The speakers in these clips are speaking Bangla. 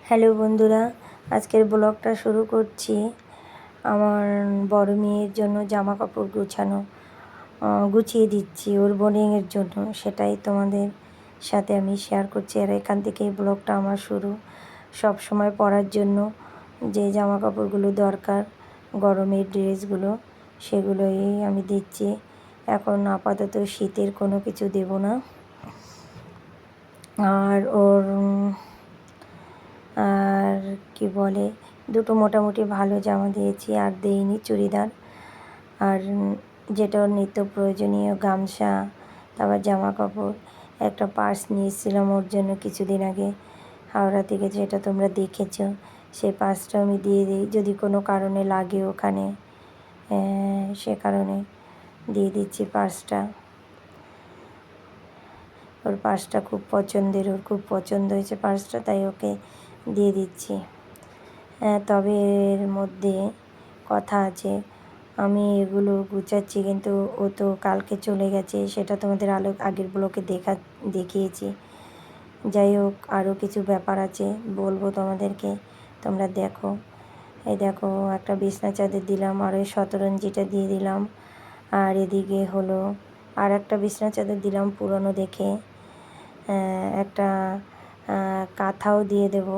হ্যালো বন্ধুরা, আজকের ব্লগটা শুরু করছি আমার বড় মেয়ের জন্য জামা কাপড় গুছিয়ে দিচ্ছি ওর বোর্ডিংয়ের জন্য। সেটাই তোমাদের সাথে আমি শেয়ার করছি। আর এখান থেকেই ব্লগটা আমার শুরু। সব সময় পরার জন্য যে জামা কাপড়গুলো দরকার, গরমের ড্রেসগুলো, সেগুলোই আমি দিচ্ছি। এখন আপাতত শীতের কোনো কিছু দেব না। আর কি বলে, দুটো মোটামুটি ভালো জামা দিয়েছি, আর দেইনি চুড়িদার। আর যেটা ওর নিত্য প্রয়োজনীয় গামছা, তারপর জামা কাপড়, একটা পার্স নিয়েছিলাম ওর জন্য কিছুদিন আগে হাওড়া থেকে, যেটা তোমরা দেখেছো। সেই পার্সটা আমি দিয়ে দিই যদি কোনো কারণে লাগে ওখানে, সে কারণে দিয়ে দিচ্ছি পার্সটা। ওর পার্সটা খুব পছন্দের, ওর খুব পছন্দ হয়েছে পার্সটা, তাই ওকে দিয়ে দিচ্ছি। তবে এর মধ্যে কথা আছে, আমি এগুলো গুছাচ্ছি কিন্তু ও তো কালকে চলে গেছে, সেটা তোমাদের আগের ব্লগে দেখিয়েছি। যাই হোক, আরও কিছু ব্যাপার আছে, বলবো তোমাদেরকে, তোমরা দেখো। এই দেখো, একটা বিছনা চাদর দিলাম, আর ওই শতরঞ্জিটা দিয়ে দিলাম। আর এদিকে হলো আর একটা বিছনা চাদর দিলাম পুরনো দেখে। একটা কাঁথাও দিয়ে দেব,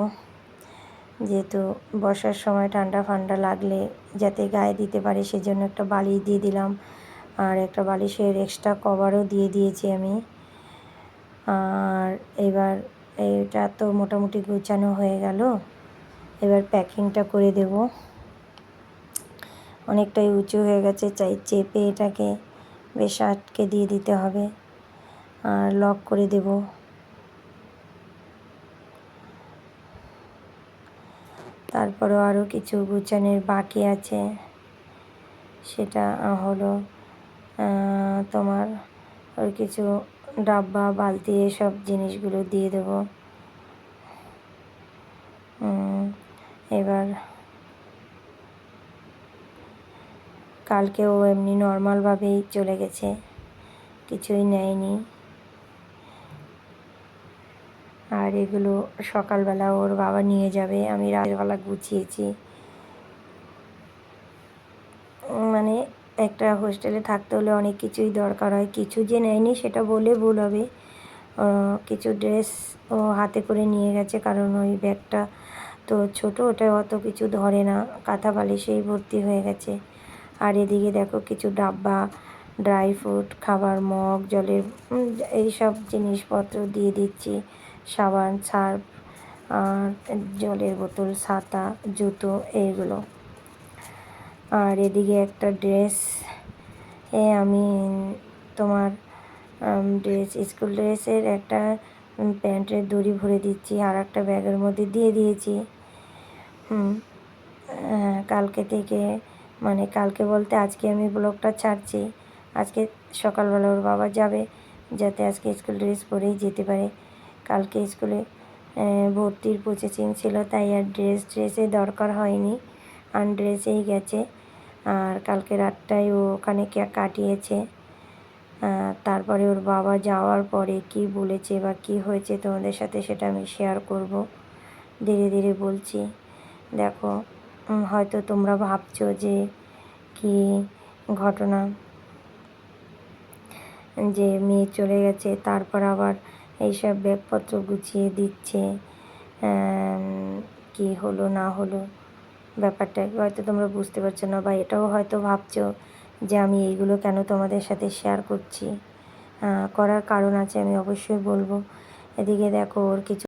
যেহেতু বর্ষার সময় ঠান্ডা ফান্ডা লাগলে যাতে গায়ে দিতে পারে, সেজন্য একটা বালিশ দিয়ে দিলাম। আর একটা বালিশের এক্সট্রা কভারও দিয়ে দিয়েছি আমি। আর এবার এটা তো মোটামুটি গুছানো হয়ে গেল। এবার প্যাকিংটা করে দেব। অনেকটাই উঁচু হয়ে গেছে, চাই চেপে এটাকে বেশ আটকে দিয়ে দিতে হবে, আর লক করে দেব। তারপরেও আরও কিছু গুছানোর বাকি আছে, সেটা হলো তোমার ওর কিছু ডাব্বা, বালতি, এসব জিনিসগুলো দিয়ে দেবো। এবার কালকেও এমনি নর্মালভাবেই চলে গেছে, কিছুই নেয়নি। আর এগুলো সকালবেলা ওর বাবা নিয়ে যাবে, আমি রাতেরবেলা গুছিয়েছি। মানে একটা হোস্টেলে থাকতে হলে অনেক কিছুই দরকার হয়, কিছু যে নেয়নি সেটা বলে ভুল হবে। কিছু ড্রেস ও হাতে করে নিয়ে গেছে, কারণ ওই ব্যাগটা তো ছোটো, ওটা অত কিছু ধরে না, কাঁথা বালিশেই ভর্তি হয়ে গেছে। আর এদিকে দেখো কিছু ডাব্বা, ড্রাই ফ্রুট, খাবার মগ, জলের এইসব জিনিসপত্র দিয়ে দিচ্ছি, সাবান, সার্ফ, আর জলের বোতল, ছাতা, জুতো, এইগুলো। আর এদিকে একটা ড্রেস, আমি তোমার স্কুল ড্রেসের একটা প্যান্টের দড়ি ভরে দিচ্ছি, আর একটা ব্যাগের মধ্যে দিয়ে দিয়েছি। কালকে থেকে, মানে কালকে বলতে আজকে আমি ব্লগটা ছাড়ছি। আজকে সকালবেলা ওর বাবা যাবে, যাতে আজকে স্কুল ড্রেস পরেই যেতে পারে। কালকে স্কুলে ভর্তির প্রসেসিং ছিল, তাই আর ড্রেসে দরকার হয়নি, আনড্রেসেই গেছে। আর কালকে রাতটাই ও ওখানে কাটিয়েছে। তারপরে ওর বাবা যাওয়ার পরে কি বলেছে বা কি হয়েছে তোমাদের সাথে সেটা আমি শেয়ার করব, ধীরে ধীরে বলছি। দেখো, হয়তো তোমরা ভাবছো যে কি ঘটনা, যে মেয়ে চলে গেছে তারপর আবার এইসব ব্যাগপত্র গুছিয়ে দিচ্ছে, কি হলো না হলো ব্যাপারটা হয়তো তোমরা বুঝতে পারছো না, বা এটাও হয়তো ভাবছো যে আমি এইগুলো কেন তোমাদের সাথে শেয়ার করছি। করার কারণ আছে, আমি অবশ্যই বলবো। এদিকে দেখো, ওর কিছু